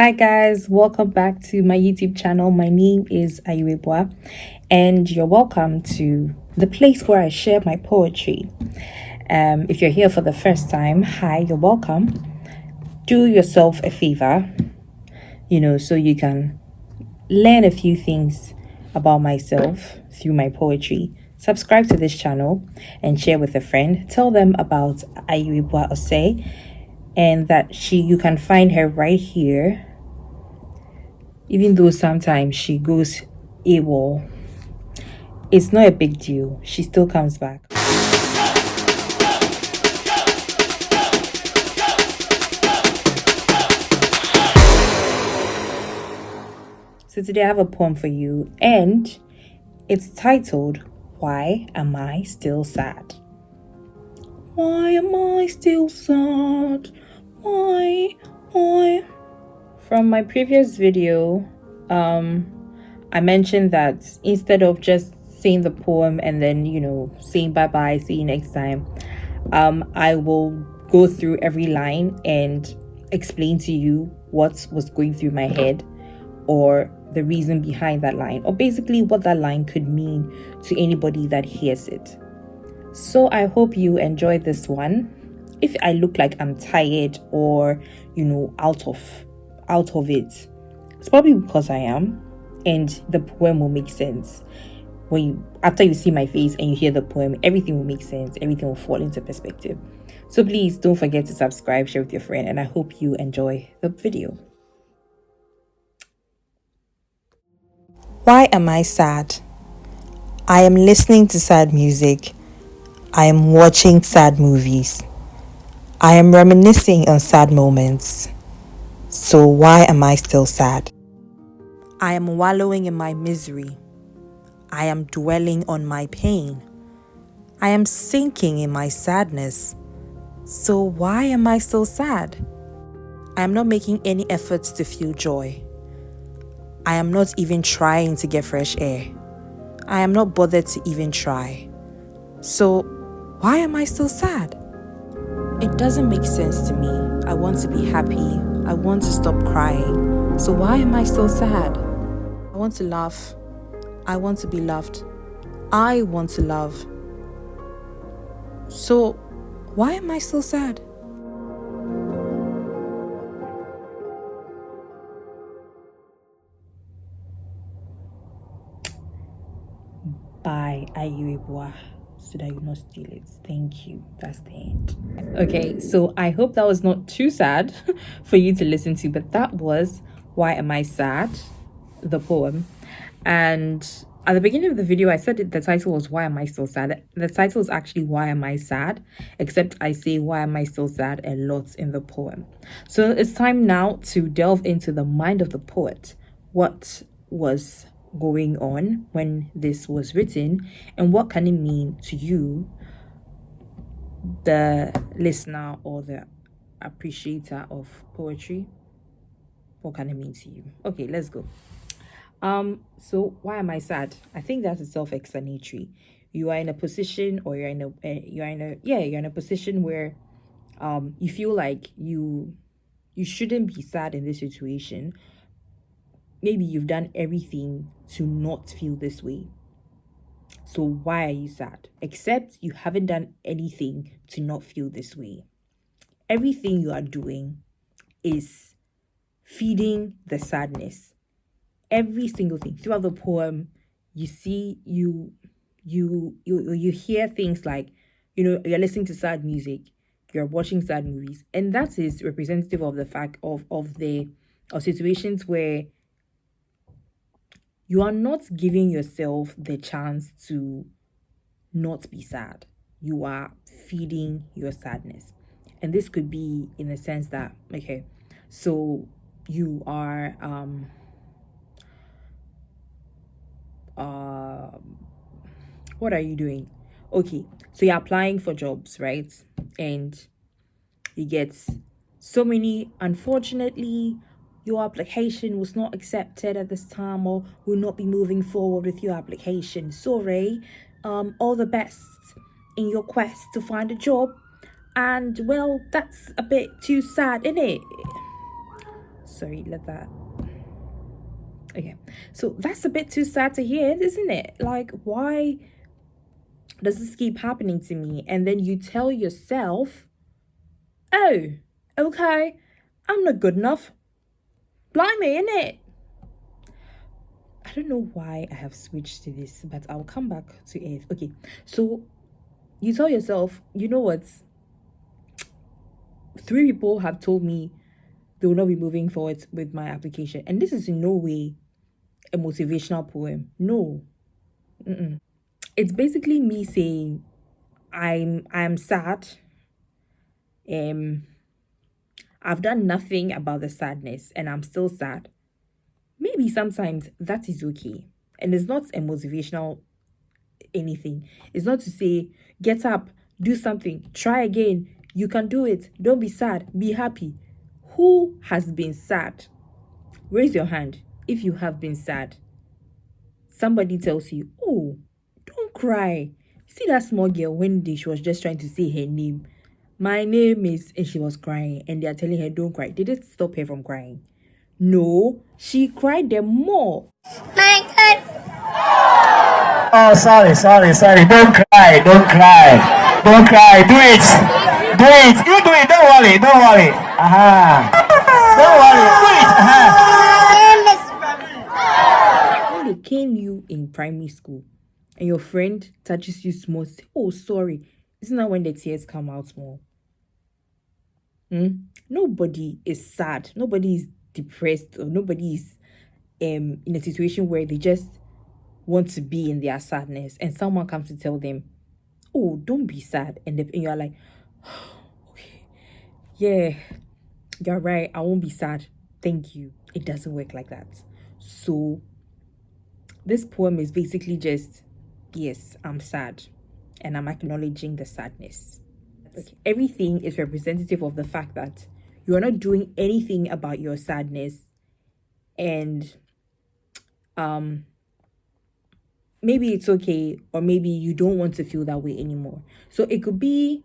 Hi guys, welcome back to my YouTube channel. My name is Ayirebuah and you're welcome to the place where I share my poetry. If you're here for the first time, hi, you're welcome. Do yourself a favor, so you can learn a few things about myself through my poetry. Subscribe to this channel and share with a friend. Tell them about Ayirebuah Osei and that you can find her right here. Even though sometimes she goes AWOL, it's not a big deal. She still comes back. So today I have a poem for you, and it's titled, Why Am I Still Sad? Why am I still sad? Why? From my previous video, I mentioned that instead of just saying the poem and then, saying bye-bye, see you next time, I will go through every line and explain to you what was going through my head or the reason behind that line, or basically what that line could mean to anybody that hears it. So I hope you enjoy this one. If I look like I'm tired or, out of it, it's probably because I am, and the poem will make sense. After you see my face and you hear the poem, everything will make sense, everything will fall into perspective. So please don't forget to subscribe, share with your friend, and I hope you enjoy the video. Why am I sad? I am listening to sad music. I am watching sad movies. I am reminiscing on sad moments. So why am I still sad? I am wallowing in my misery. I am dwelling on my pain. I am sinking in my sadness. So why am I still sad? I am not making any efforts to feel joy. I am not even trying to get fresh air. I am not bothered to even try. So why am I still sad? It doesn't make sense to me. I want to be happy. I want to stop crying. So why am I still sad? I want to laugh. I want to be loved. I want to love. So why am I still sad? By Ayirebuah, so that you not steal it. Thank you. That's the end. Okay, so I hope that was not too sad for you to listen to, but that was Why Am I Sad? The poem. And at the beginning of the video, I said the title was Why Am I Still Sad? The title is actually Why Am I Sad? Except I say Why Am I Still Sad a lot in the poem. So it's time now to delve into the mind of the poet. What was going on when this was written, and what can it mean to you, the listener or the appreciator of poetry? What can it mean to you? Okay, let's go. So why am I sad? I think that's self-explanatory. You are in a position, or you're in a position where you feel like you shouldn't be sad in this situation. Maybe you've done everything to not feel this way. So why are you sad? Except you haven't done anything to not feel this way. Everything you are doing is feeding the sadness. Every single thing throughout the poem, you see, you hear things like, you're listening to sad music, you're watching sad movies, and that is representative of the fact of situations where you are not giving yourself the chance to not be sad. You are feeding your sadness. And this could be in the sense that, okay, so you are what are you doing? Okay, so you're applying for jobs, right? And you get so many, unfortunately, your application was not accepted at this time, or will not be moving forward with your application. Sorry. All the best in your quest to find a job. And well, that's a bit too sad, isn't it? Sorry, let that. Okay, so that's a bit too sad to hear, isn't it? Like, why does this keep happening to me? And then you tell yourself, oh, okay, I'm not good enough. Blimey, innit? I don't know why I have switched to this, but I'll come back to it. Okay, so you tell yourself, you know what? 3 people have told me they will not be moving forward with my application, and this is in no way a motivational poem. No, it's basically me saying I'm sad. Um, I've done nothing about the sadness, and I'm still sad. Maybe sometimes that is okay, and it's not a motivational anything. It's not to say get up, do something, try again. You can do it. Don't be sad. Be happy. Who has been sad? Raise your hand if you have been sad. Somebody tells you, oh, don't cry. See that small girl when she was just trying to say her name. My name is, and she was crying, and they are telling her, don't cry. Did it stop her from crying? No, she cried them more. My God. Oh, sorry. Don't cry. Don't cry. Do it. You do it. Don't worry. Don't worry. Do it. When they cane you in primary school and your friend touches you small, say, oh, sorry. Isn't that when the tears come out more? Nobody is sad. Nobody is depressed, or nobody is in a situation where they just want to be in their sadness, and someone comes to tell them, oh, don't be sad, and you're like, okay, yeah, you're right, I won't be sad, thank you. It doesn't work like that. So this poem is basically just, yes, I'm sad, and I'm acknowledging the sadness. Okay. Everything is representative of the fact that you are not doing anything about your sadness, and maybe it's okay, or maybe you don't want to feel that way anymore. So it could be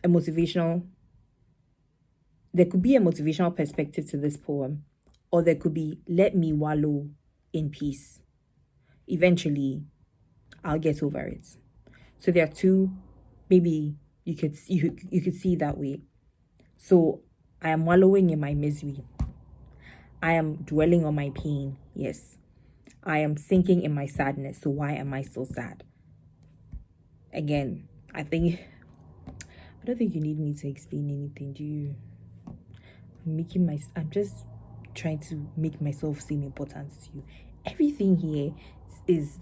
there could be a motivational perspective to this poem, or there could be, let me wallow in peace. Eventually, I'll get over it. So there are two, maybe you could see that way. So I am wallowing in my misery. I am dwelling on my pain. Yes. I am sinking in my sadness. So why am I so sad? Again, I don't think you need me to explain anything, do you? I'm just trying to make myself seem important to you. Everything here is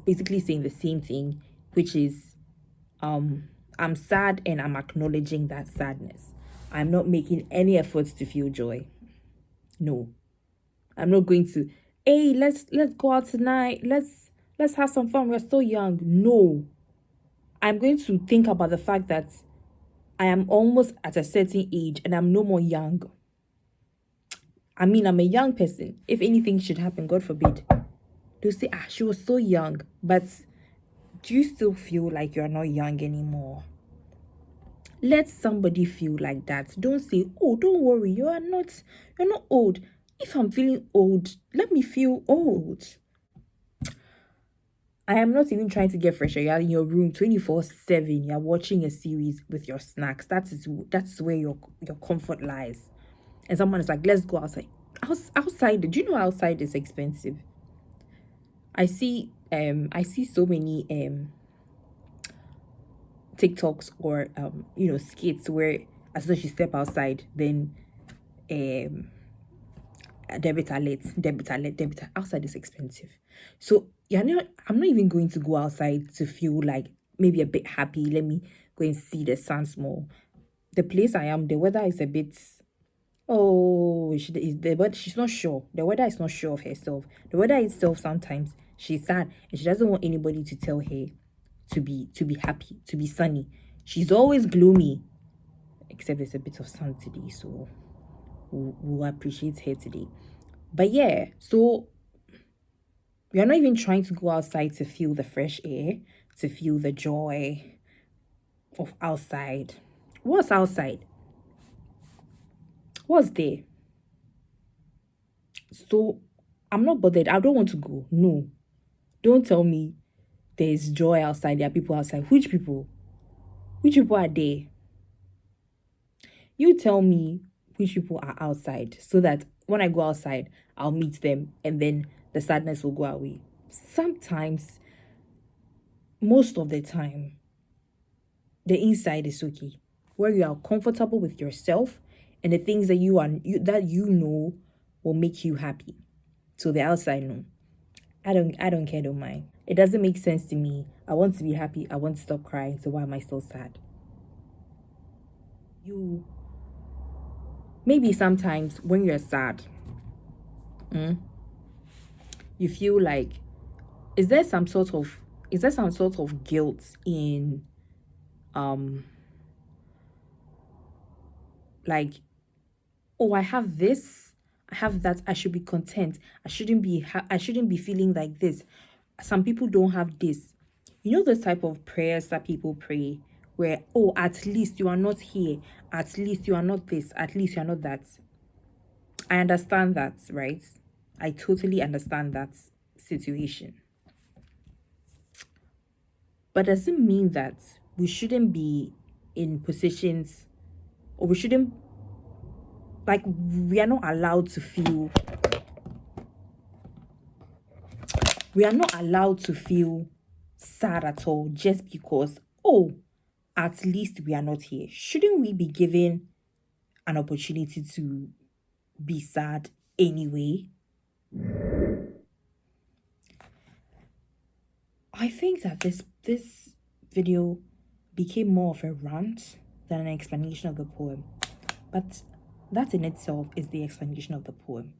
basically saying the same thing, which is I'm sad and I'm acknowledging that sadness. I'm not making any efforts to feel joy. No. I'm not going to, hey, let's go out tonight. Let's have some fun. We're so young. No. I'm going to think about the fact that I am almost at a certain age and I'm no more young. I mean, I'm a young person. If anything should happen, God forbid, they'll say, she was so young. But do you still feel like you're not young anymore? Let somebody feel like that. Don't say, oh, don't worry, you're not old. If I'm feeling old, let me feel old. I am not even trying to get fresher. You're in your room 24/7. You're watching a series with your snacks. That's where your comfort lies. And someone is like, let's go outside. Outside, do you know outside is expensive? I see so many TikToks or skits where as soon as you step outside, then debit alert. Outside is expensive. So I'm not even going to go outside to feel like maybe a bit happy. Let me go and see the sun more. The place I am, the weather is a bit, she's not sure. The weather is not sure of herself. The weather itself, sometimes she's sad and she doesn't want anybody to tell her to be happy, to be sunny. She's always gloomy, except there's a bit of sun today, so we'll appreciate her today. But yeah, so we are not even trying to go outside to feel the fresh air, to feel the joy of outside. What's outside? What's there? So I'm not bothered. I don't want to go. No. Don't tell me there's joy outside. There are people outside. Which people? Which people are there? You tell me which people are outside so that when I go outside, I'll meet them and then the sadness will go away. Sometimes, most of the time, the inside is okay, where you are comfortable with yourself and the things that you know will make you happy. So the outside, no, I don't care, don't mind. It doesn't make sense to me. I want to be happy. I want to stop crying. So why am I still sad? You maybe sometimes when you're sad, you feel like is there some sort of guilt in like, oh, I have this, I have that, I should be content, I shouldn't be feeling like this. Some people don't have this. You know, the type of prayers that people pray where, oh, at least you are not here, at least you are not this, at least you are not that. I understand that, right? I totally understand that situation. But does it mean that we shouldn't be in positions, or we shouldn't, like, we are not allowed to feel, sad at all just because, oh, at least we are not here? Shouldn't we be given an opportunity to be sad anyway? I think that this video became more of a rant than an explanation of the poem. But that in itself is the explanation of the poem.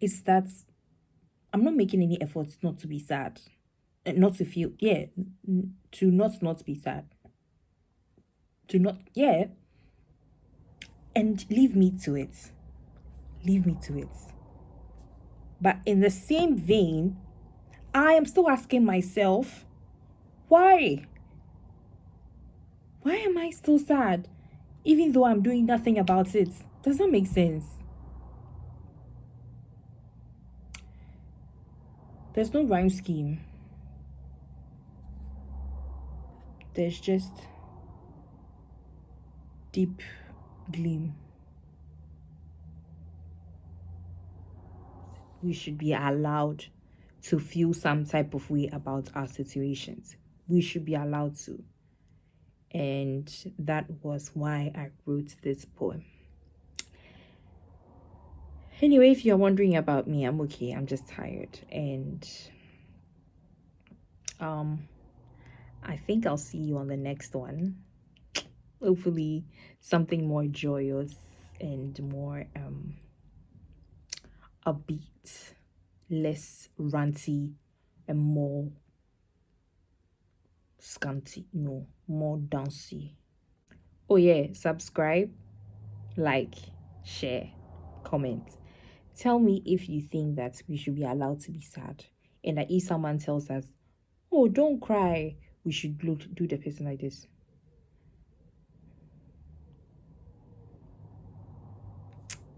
It's that I'm not making any efforts not to be sad. Not to feel, to not be sad. To not, and leave me to it. Leave me to it. But in the same vein, I am still asking myself, why? Why am I still sad? Even though I'm doing nothing about it. Does that make sense? There's no rhyme scheme. There's just deep gleam. We should be allowed to feel some type of way about our situations. We should be allowed to. And that was why I wrote this poem. Anyway, if you're wondering about me, I'm okay. I'm just tired. And I think I'll see you on the next one. Hopefully something more joyous and more upbeat, less ranty, and more scanty. No, more dancey. Oh yeah, subscribe, like, share, comment. Tell me if you think that we should be allowed to be sad, and that if someone tells us, oh, don't cry, we should do the person like this.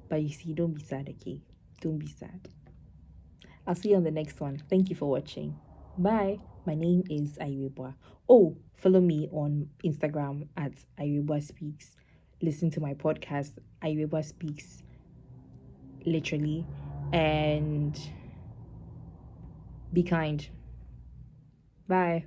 But you see, don't be sad, okay? Don't be sad. I'll see you on the next one. Thank you for watching. Bye. My name is Ayirebuah. Oh, follow me on Instagram at Ayirebuah Speaks. Listen to my podcast, Ayirebuah Speaks, literally. And be kind. Bye.